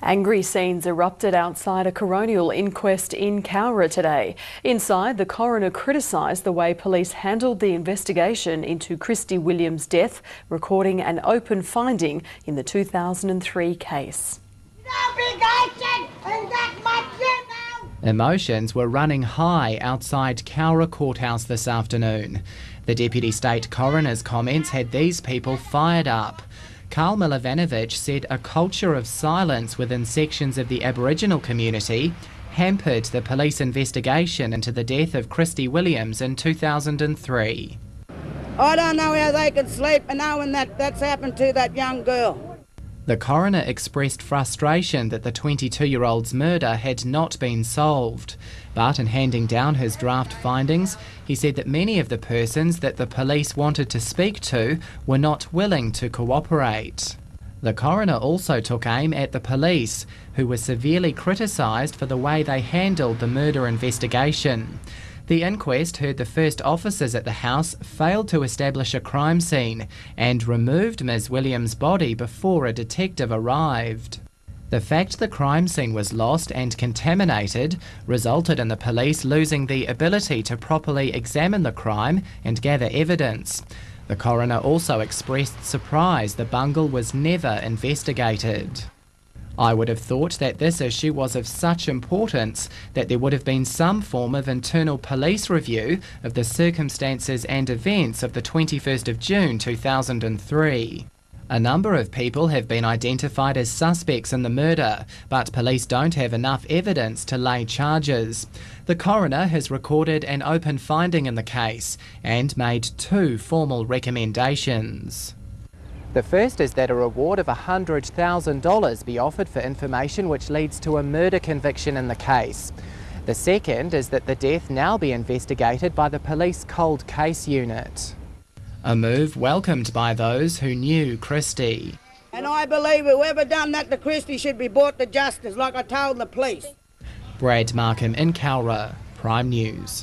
Angry scenes erupted outside a Coronial inquest in Cowra today. Inside, the coroner criticised the way police handled the investigation into Christy Williams' death, recording an open finding in the 2003 case. Emotions were running high outside Cowra Courthouse this afternoon. The Deputy State Coroner's comments had these people fired up. Karl Milovanovich said a culture of silence within sections of the Aboriginal community hampered the police investigation into the death of Christy Williams in 2003. I don't know how they can sleep knowing that that's happened to that young girl. The coroner expressed frustration that the 22-year-old's murder had not been solved. But in handing down his draft findings, he said that many of the persons that the police wanted to speak to were not willing to cooperate. The coroner also took aim at the police, who were severely criticised for the way they handled the murder investigation. The inquest heard the first officers at the house failed to establish a crime scene and removed Ms. Williams' body before a detective arrived. The fact the crime scene was lost and contaminated resulted in the police losing the ability to properly examine the crime and gather evidence. The coroner also expressed surprise the bungle was never investigated. I would have thought that this issue was of such importance that there would have been some form of internal police review of the circumstances and events of the 21st of June 2003. A number of people have been identified as suspects in the murder, but police don't have enough evidence to lay charges. The coroner has recorded an open finding in the case and made 2 formal recommendations. The first is that a reward of $100,000 be offered for information which leads to a murder conviction in the case. The second is that the death now be investigated by the police cold case unit. A move welcomed by those who knew Christy. And I believe whoever done that to Christy should be brought to justice, like I told the police. Brad Markham in Cowra, Prime News.